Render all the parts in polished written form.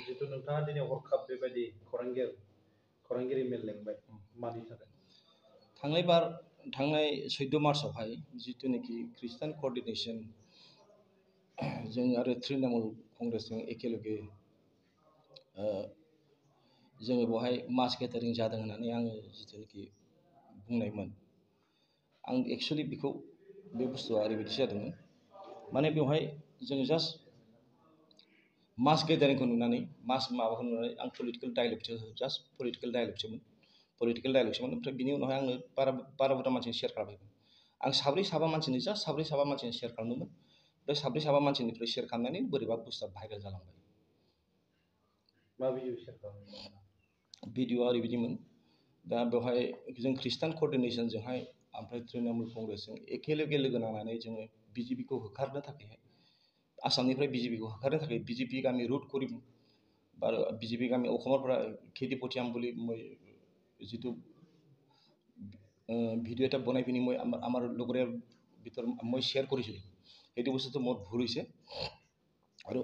जितु नोंथाङा दिनै हरखाब बेबायदि खौरांगिरि मेल लेंबाय मानि थाखाय थांनाय 14 मार्चआवहाय जितुनिखि ख्रिस्टान क'र्डिनेशन जों आरो तृणमूल कंग्रेसजों एखेलगे जोङो बेवहाय मास गेदारिं जादों होननानै आङो जितुनिखि बुंनायमोन आं एक्चुअली बेखौ बे बुस्थुआ ओरैबायदि जादोंमोन माने बेवहाय जों जास्ट मास गेदारिंखौ नुनानै माबाखौ नुनानै आं पलिटिकल डायलगसोमोन ओमफ्राय बिनि उनावहाय आंनो बारा बुरजा मानसिनि शेयार खालामबाय आं साब्रै साबा मानसिनि शेयार खालामदोंमोन बे साब्रै साबा मानसिनिफ्राय शेयार खालामनानै बोरैबा बुस्थुआ भाइरेल जालांबाय मा भिडिअ शेयार खालामदोंमोन भिडिअआ ओरैबायदिमोन दा बेवहाय जों ख्रिस्टान क'र्डिनेशनजोंहाय ओमफ्राय तृणमूल कंग्रेसजों एखेलगे लोगो नांनानै जोङो बिजेपिखौ होखारनो थाखाय आसामनिफ्राय बिजेपिखौ होखारनो थाखाय बिजेपि गामि रुट करिम বা বিজেপি গামী অসমৰ পৰা খেদি পঠিয়াম বুলি মই যিটো ভিডিঅ' এটা বনাই পিনি মই আমাৰ লগৰীয়াৰ ভিতৰত মই শ্বেয়াৰ কৰিছিলোঁ সেইটো বস্তুটো মোৰ ভুল হৈছে আৰু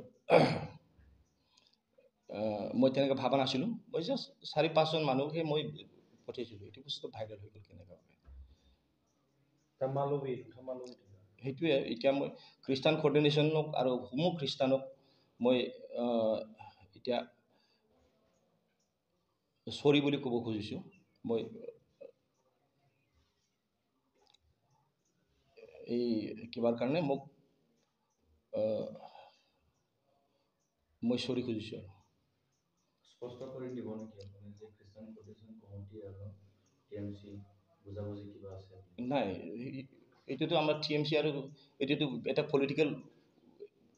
মই তেনেকৈ ভাবা নাছিলোঁ মই জাষ্ট 4-5জন মানুহহে মই পঠিয়াইছিলোঁ এইটো বস্তু ভাইৰেল হৈ গ'ল কেনেকৈ সেইটোৱে এতিয়া মই খ্ৰীষ্টান কৰ্ডিনেশ্যনক আৰু সমূহ খ্ৰীষ্টানক মই এতিয়া সৰি বুলি ক'ব খুজিছোঁ মই এই কিবাৰ কাৰণে মোক মই সৰি খুজিছোঁ আৰু স্পষ্ট কৰি দিব নেকি আপুনি যে খ্ৰীষ্টান কৰ্ডিনেশ্যন কমিটি আৰু টিএমচি বুজাবুজি কিবা আছে নাই এইটোতো আমাৰ টিএমচি আৰু এইটোতো এটা পলিটিকেল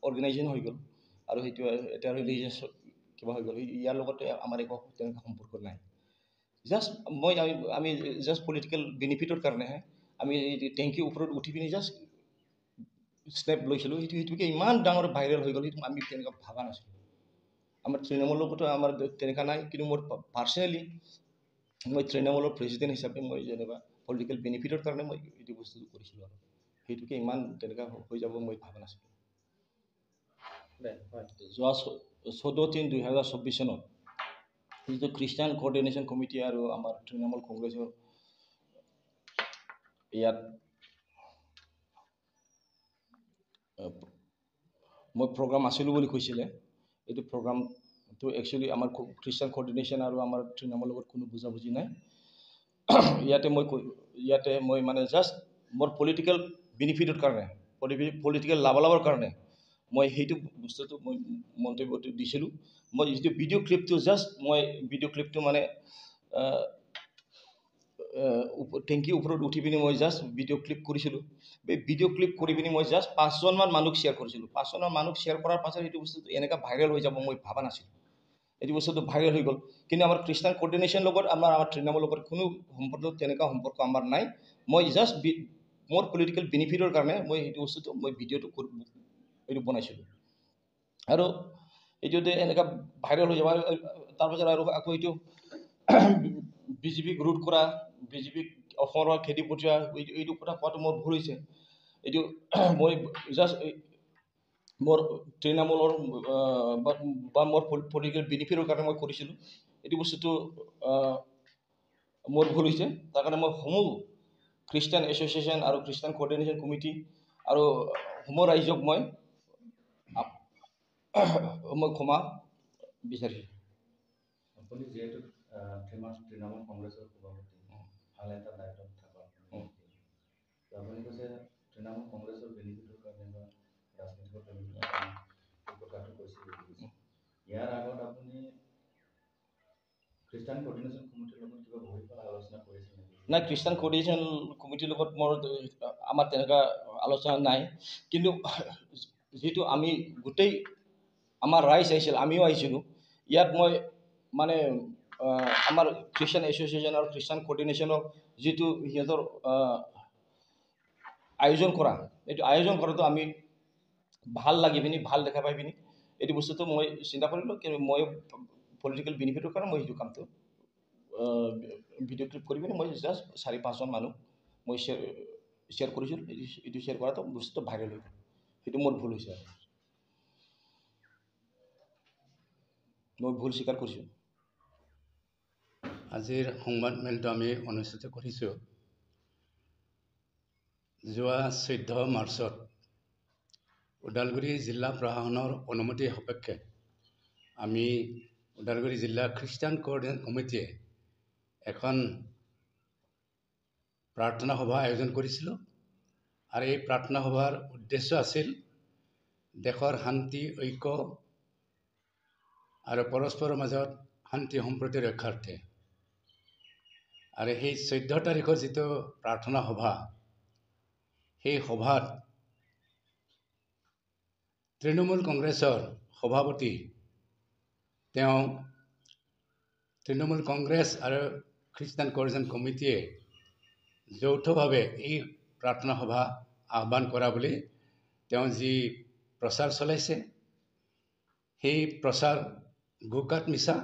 অৰ্গেনাইজেশ্যন হৈ গ'ল আৰু সেইটো এটা ৰিলিজিয়াছ কিবা হৈ গ'ল ইয়াৰ লগতে আমাৰ একো তেনেকুৱা সম্পৰ্ক নাই জাষ্ট আমি জাষ্ট পলিটিকেল বেনিফিটৰ কাৰণেহে আমি টেংকিৰ ওপৰত উঠি পিনি জাষ্ট স্নেপ লৈছিলোঁ সেইটোকে ইমান ডাঙৰ ভাইৰেল হৈ গ'ল সেইটো আমি তেনেকুৱা ভাবা নাছিলোঁ আমাৰ তৃণমূলৰ লগতো আমাৰ তেনেকুৱা নাই কিন্তু মোৰ পাৰ্চনেলি মই তৃণমূলৰ প্ৰেচিডেণ্ট হিচাপে মই যেনিবা পলিটিকেল বেনিফিটৰ কাৰণে মই এইটো বস্তুটো কৰিছিলোঁ আৰু সেইটোকে ইমান তেনেকুৱা হৈ যাব মই ভাবা নাছিলোঁ যোৱা 14/3/2024 চনত যিটো খ্ৰীষ্টান কৰ্ডিনেশ্যন কমিটি আৰু আমাৰ তৃণমূল কংগ্ৰেছৰ ইয়াত মই প্ৰগ্ৰাম আছিলোঁ বুলি কৈছিলে এইটো প্ৰগ্ৰামটো একচুৱেলি আমাৰ খ্ৰীষ্টান কৰ্ডিনেশ্যন আৰু আমাৰ তৃণমূলৰ লগত কোনো বুজাবুজি নাই ইয়াতে মই মানে জাষ্ট মোৰ পলিটিকেল বেনিফিটৰ কাৰণে পলিটিকেল লাভালাভৰ কাৰণে মই সেইটো বস্তুটো মই মন্তব্যটো দিছিলোঁ মই যিটো ভিডিঅ' ক্লিপটো মানে টেংকিৰ ওপৰত উঠি পিনি মই জাষ্ট ভিডিঅ' ক্লিপ কৰিছিলোঁ এই ভিডিঅ' ক্লিপ কৰি পিনি মই জাষ্ট 5জনমান মানুহক শ্বেয়াৰ কৰিছিলোঁ 5জনমান মানুহক শ্বেয়াৰ কৰাৰ পাছত এইটো বস্তুটো এনেকুৱা ভাইৰেল হৈ যাব মই ভাবা নাছিলোঁ এইটো বস্তুটো ভাইৰেল হৈ গ'ল কিন্তু আমাৰ খ্ৰীষ্টান কৰ্ডিনেশ্যনৰ লগত আমাৰ তৃণমূলৰ লগত কোনো তেনেকুৱা সম্পৰ্ক আমাৰ নাই মই জাষ্ট মোৰ পলিটিকেল বেনিফিটৰ কাৰণে মই সেইটো বস্তুটো মই ভিডিঅ'টো এইটো বনাইছিলোঁ আৰু এইটোতে এনেকুৱা ভাইৰেল হৈ যাব তাৰপাছত আৰু আকৌ এইটো বিজেপিক ৰুট কৰা বিজেপিক অসমৰ খেদি পঠিওৱা এইটো কথা কোৱাটো মোৰ ভুল হৈছে এইটো মই জাষ্ট মোৰ তৃণমূলৰ বা মোৰ পলিটিকেল বেনিফিটৰ কাৰণে মই কৰিছিলোঁ এইটো বস্তুটো মোৰ ভুল হৈছে তাৰ কাৰণে মই সমূহ খ্ৰীষ্টান এছ'চিয়েশ্যন আৰু খ্ৰীষ্টান কৰ্ডিনেশ্যন কমিটি আৰু সমূহ ৰাইজক মই ক্ষমা বিচাৰিছোঁ আপুনি যিহেতু ফেমাছ তৃণমূল কংগ্ৰেছৰ সভাপতি ভাল এটা দায়িত্বত থকা আপুনি কৈছে তৃণমূল কংগ্ৰেছৰ বেনিফিটৰ কাৰণে বা ৰাজনীতিকৰ বেনিফিটৰ কাৰণে কথাটো কৈছে ইয়াৰ আগত আপুনি খ্ৰীষ্টান কৰ্ডিনেশ্যন কমিটিৰ লগত কিবা বহি আলোচনা কৰিছে নাই খ্ৰীষ্টান কৰ্ডিনেশ্যন কমিটিৰ লগত মোৰ আমাৰ তেনেকুৱা আলোচনা নাই কিন্তু যিটো আমি গোটেই আমাৰ ৰাইজ আহিছিল আমিও আহিছিলোঁ ইয়াত মই মানে আমাৰ খ্ৰীষ্টান এছ'চিয়েশ্যন আৰু খ্ৰীষ্টান কৰ্ডিনেশ্যনৰ যিটো সিহঁতৰ আয়োজন কৰাটো আমি ভাল লাগি পিনি ভাল দেখা পাই পিনি এইটো বস্তুটো মই চিন্তা কৰিলোঁ কিন্তু মই পলিটিকেল বেনিফিটৰ কাৰণে মই সেইটো কামটো ভিডিঅ' ক্লিপ কৰি পিনি মই জাষ্ট 4-5জন মানুহ মই শ্বেয়াৰ কৰিছিলোঁ এইটো শ্বেয়াৰ কৰাটো বস্তুটো ভাইৰেল হৈ গ'ল সেইটো মোৰ ভুল হৈছে মই ভুল স্বীকাৰ কৰিছোঁ। আজিৰ সংবাদমেলটো আমি অনুষ্ঠিত কৰিছোঁ যোৱা 14 মাৰ্চত ওদালগুৰি জিলা প্ৰশাসনৰ অনুমতি সাপেক্ষে আমি ওদালগুৰি জিলা খ্ৰীষ্টান কোঅৰ্ডিনেশ্যন কমিটিয়ে এখন প্ৰাৰ্থনা সভা আয়োজন কৰিছিলোঁ আৰু এই প্ৰাৰ্থনা সভাৰ উদ্দেশ্য আছিল দেশৰ শান্তি ঐক্য আৰু পৰস্পৰৰ মাজত শান্তি সম্প্ৰীতি ৰক্ষাৰ্থে। আৰু সেই 14 তাৰিখৰ যিটো প্ৰাৰ্থনা সভা, সেই সভাত তৃণমূল কংগ্ৰেছৰ সভাপতি তেওঁ তৃণমূল কংগ্ৰেছ আৰু খ্ৰীষ্টান কোঅৰ্ডিনেশ্যন কমিটিয়ে যৌথভাৱে এই প্ৰাৰ্থনা সভা আহ্বান কৰা বুলি তেওঁ যি প্ৰচাৰ চলাইছে, সেই প্ৰচাৰ গোকাত মিছা।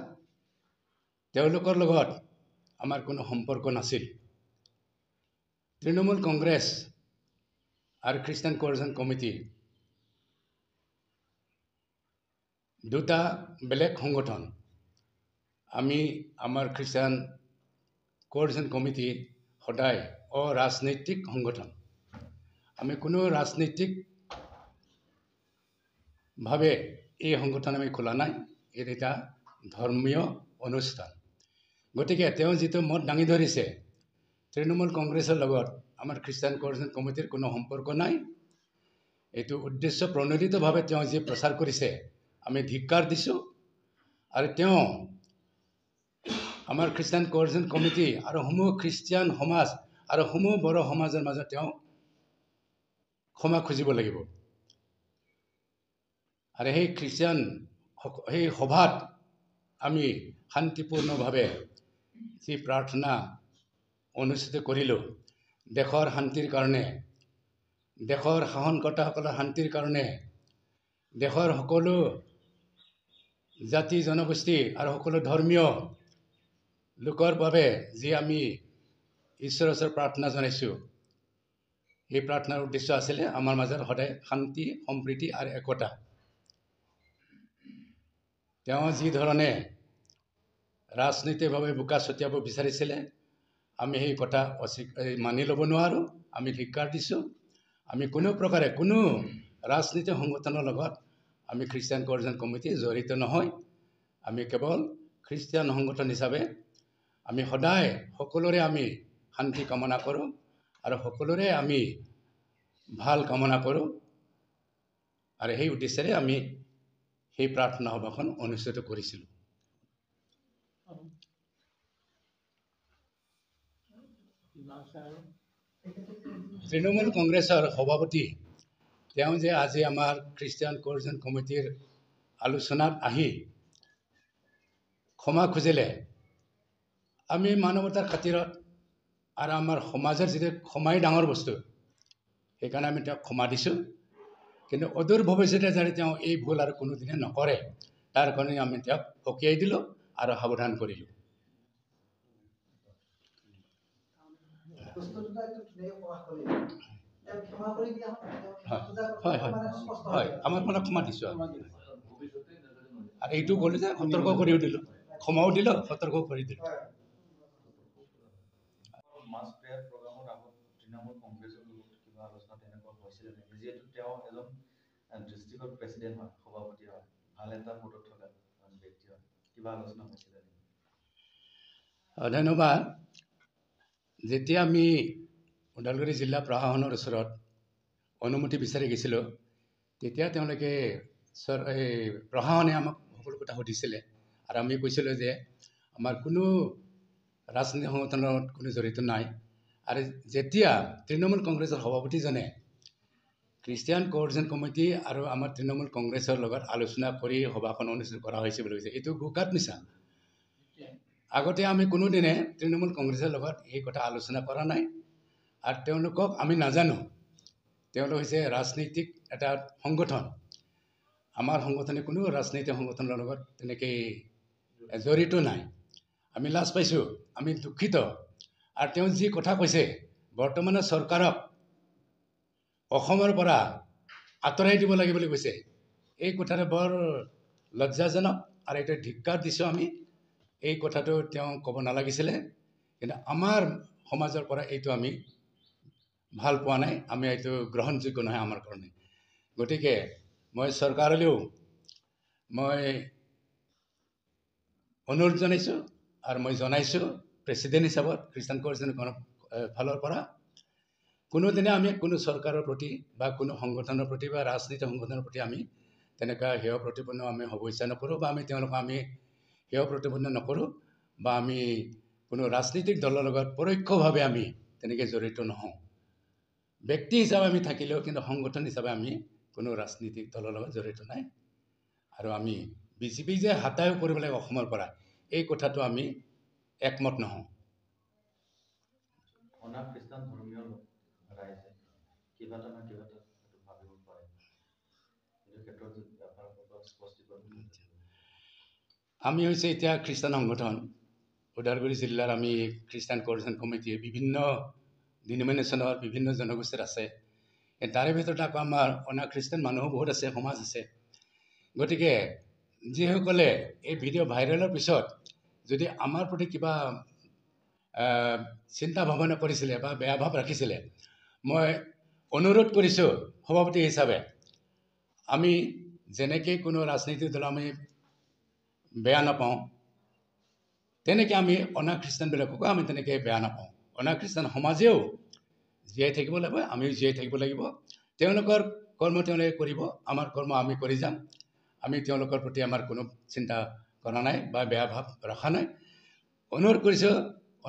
তেওঁলোকৰ লগত আমাৰ কোনো সম্পৰ্ক নাছিল। তৃণমূল কংগ্ৰেছ আৰু খ্ৰীষ্টান কোঅৰ্ডিনেশ্যন কমিটি দুটা বেলেগ সংগঠন। আমি আমাৰ খ্ৰীষ্টান কোঅৰ্ডিনেশ্যন কমিটি সদায় অৰাজনৈতিক সংগঠন। আমি কোনো ৰাজনৈতিকভাৱে এই সংগঠন আমি খোলা নাই। এই এটা ধৰ্মীয় অনুষ্ঠান। গতিকে তেওঁ যিটো মত দাঙি ধৰিছে, তৃণমূল কংগ্ৰেছৰ লগত আমাৰ খ্ৰীষ্টান কোঅৰ্ডিনেশ্যন কমিটিৰ কোনো সম্পৰ্ক নাই। এইটো উদ্দেশ্য প্ৰণোদিতভাৱে তেওঁ যি প্ৰচাৰ কৰিছে, আমি ধিক্কাৰ দিছোঁ। আৰু তেওঁ আমাৰ খ্ৰীষ্টান কোঅৰ্ডিনেশ্যন কমিটি আৰু সমূহ খ্ৰীষ্টিয়ান সমাজ আৰু সমূহ বড়ো সমাজৰ মাজত তেওঁ ক্ষমা খুজিব লাগিব। আৰু সেই সভাত আমি শান্তিপূৰ্ণভাৱে যি প্ৰাৰ্থনা অনুষ্ঠিত কৰিলোঁ, দেশৰ শান্তিৰ কাৰণে, দেশৰ শাসনকৰ্তাসকলৰ শান্তিৰ কাৰণে, দেশৰ সকলো জাতি জনগোষ্ঠী আৰু সকলো ধৰ্মীয় লোকৰ বাবে যি আমি ঈশ্বৰৰ ওচৰত প্ৰাৰ্থনা জনাইছোঁ, এই প্ৰাৰ্থনাৰ উদ্দেশ্য আছিলে আমাৰ মাজত সদায় শান্তি সম্প্ৰীতি আৰু একতা। তেওঁ যি ধৰণে ৰাজনৈতিকভাৱে বোকা ছটিয়াব বিচাৰিছিলে, আমি সেই কথা মানি ল'ব নোৱাৰোঁ। আমি ধিক্কাৰ দিছোঁ। আমি কোনো প্ৰকাৰে কোনো ৰাজনৈতিক সংগঠনৰ লগত আমি খ্ৰীষ্টান কোঅৰ্ডিনেশ্যন কমিটি জড়িত নহয়। আমি কেৱল খ্ৰীষ্টিয়ান সংগঠন হিচাপে আমি সদায় সকলোৰে আমি শান্তি কামনা কৰোঁ আৰু সকলোৰে আমি ভাল কামনা কৰোঁ। আৰু সেই উদ্দেশ্যেৰে আমি সেই প্ৰাৰ্থনা সভাখন অনুষ্ঠিত কৰিছিলোঁ। তৃণমূল কংগ্ৰেছৰ সভাপতি তেওঁ যে আজি আমাৰ খ্ৰীষ্টিয়ান কোঅৰ্ডিনেশ্যন কমিটিৰ আলোচনাত আহি ক্ষমা খুজিলে, আমি মানৱতাৰ খাতিৰত আৰু আমাৰ সমাজৰ যিটো ক্ষমাই ডাঙৰ বস্তু, সেইকাৰণে আমি তেওঁক ক্ষমা দিছোঁ। কিন্তু অদূৰ ভৱিষ্যতে যাতে তেওঁ এই ভুল আৰু কোনোদিনে নকৰে, তাৰ কাৰণে আমি তেওঁক সকীয়াই দিলোঁ আৰু সাৱধান কৰিলোঁ। হয় হয় হয়, আমাৰ পৰা ক্ষমা দিছোঁ। আৰু এইটো ক'লোঁ যে সতৰ্ক কৰিও দিলোঁ, ক্ষমাও দিলোঁ, সতৰ্ক কৰি দিলোঁ। মাছ প্ৰেয়াৰ প্ৰগ্ৰামৰ আগত তৃণমূল কংগ্ৰেছৰ লগত কিবা আলোচনা তেনেকুৱা হৈছিলে নেকি? যিহেতু তেওঁ এজন ডিষ্ট্ৰিক্টৰ প্ৰেচিডেণ্ট হয়, সভাপতি হয়, ভাল এটা পদত থকা ব্যক্তি হয়, কিবা আলোচনা হৈছিলে নেকি? ধন্যবাদ। যেতিয়া আমি ওদালগুৰি জিলা প্ৰশাসনৰ ওচৰত অনুমতি বিচাৰি গৈছিলোঁ, তেতিয়া তেওঁলোকে প্ৰশাসনে আমাক সকলো কথা সুধিছিলে। আৰু আমি কৈছিলোঁ যে আমাৰ কোনো ৰাজনৈতিক সংগঠনৰ কোনো জড়িত নাই। আৰু যেতিয়া তৃণমূল কংগ্ৰেছৰ সভাপতিজনে খ্ৰীষ্টিয়ান কোঅৰ্ডিনেশ্যন কমিটি আৰু আমাৰ তৃণমূল কংগ্ৰেছৰ লগত আলোচনা কৰি সভাখন অনুষ্ঠিত কৰা হৈছে বুলি কৈছে, এইটো গোকাত মিছা। আগতে আমি কোনোদিনে তৃণমূল কংগ্ৰেছৰ লগত এই কথা আলোচনা কৰা নাই। আৰু তেওঁলোকক আমি নাজানো। তেওঁলোক হৈছে ৰাজনৈতিক এটা সংগঠন। আমাৰ সংগঠনে কোনো ৰাজনৈতিক সংগঠনৰ লগত তেনেকৈ জড়িত নাই। আমি লাজ পাইছোঁ, আমি দুখিত। আৰু তেওঁ যি কথা কৈছে, বৰ্তমানৰ চৰকাৰক অসমৰ পৰা আঁতৰাই দিব লাগে বুলি কৈছে, এই কথাটো বৰ লজ্জাজনক আৰু এইটো ধিক্কাৰ দিছোঁ আমি। এই কথাটো তেওঁ ক'ব নালাগিছিলে, কিন্তু আমাৰ সমাজৰ পৰা এইটো আমি ভাল পোৱা নাই, আমি এইটো গ্ৰহণযোগ্য নহয় আমাৰ কাৰণে। গতিকে মই চৰকাৰলৈও মই অনুৰোধ জনাইছোঁ আৰু মই জনাইছোঁ প্ৰেচিডেণ্ট হিচাপত খ্ৰীষ্টান কোঅৰ্ডিনেশ্যনৰ ফালৰ পৰা কোনোদিনে আমি কোনো চৰকাৰৰ প্ৰতি বা কোনো সংগঠনৰ প্ৰতি বা ৰাজনীতি সংগঠনৰ প্ৰতি আমি তেনেকুৱা হেয় প্ৰতিপন্ন আমি হ'ব ইচ্ছা নকৰোঁ, বা আমি তেওঁলোকক আমি হেয় প্ৰতিপন্ন নকৰোঁ, বা আমি কোনো ৰাজনৈতিক দলৰ লগত পৰোক্ষভাৱে আমি তেনেকৈ জড়িত নহওঁ। ব্যক্তি হিচাপে আমি থাকিলেও কিন্তু সংগঠন হিচাপে আমি কোনো ৰাজনৈতিক দলৰ লগত জড়িত নাই। আৰু আমি বিজেপি যে হাতায়ো কৰিব লাগে অসমৰ পৰা, এই কথাটো আমি একমত নহওঁ। অনা খ্ৰীষ্টান ধৰ্মীয় ৰাইজে কিবা এটা ভাবিব পাৰে, এই ক্ষেত্ৰত আপোনালোকৰ স্পষ্টীকৰণ। আমি হৈছে এতিয়া খ্ৰীষ্টান সংগঠন, ওদালগুৰি জিলাৰ আমি খ্ৰীষ্টান কোঅৰ্ডিনেশ্যন কমিটিয়ে বিভিন্ন ডিনমিনেশ্যনৰ বিভিন্ন জনগোষ্ঠীৰ আছে। তাৰে ভিতৰত আকৌ আমাৰ অনা খ্ৰীষ্টান মানুহো বহুত আছে, সমাজ আছে। গতিকে যিসকলে এই ভিডিঅ' ভাইৰেলৰ পিছত যদি আমাৰ প্ৰতি কিবা চিন্তা ভাৱনা কৰিছিলে বা বেয়া ভাৱ ৰাখিছিলে, মই অনুৰোধ কৰিছোঁ সভাপতি হিচাপে, আমি যেনেকৈ কোনো ৰাজনৈতিক দল আমি বেয়া নাপাওঁ, তেনেকৈ আমি অনা খ্ৰীষ্টানবিলাককো আমি তেনেকৈ বেয়া নাপাওঁ। অনা খ্ৰীষ্টান সমাজেও জীয়াই থাকিব লাগিব, আমিও জীয়াই থাকিব লাগিব। তেওঁলোকৰ কৰ্ম তেওঁলোকে কৰিব, আমাৰ কৰ্ম আমি কৰি যাম। আমি তেওঁলোকৰ প্ৰতি আমাৰ কোনো চিন্তা কৰা নাই বা বেয়া ভাৱ ৰখা নাই। অনুৰোধ কৰিছোঁ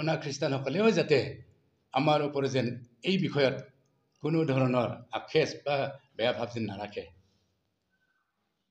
অনা খ্ৰীষ্টানসকলেও যাতে আমাৰ ওপৰত যেন এই বিষয়ত কোনো ধৰণৰ আক্ষেপ বা বেয়া ভাৱ যেন নাৰাখে।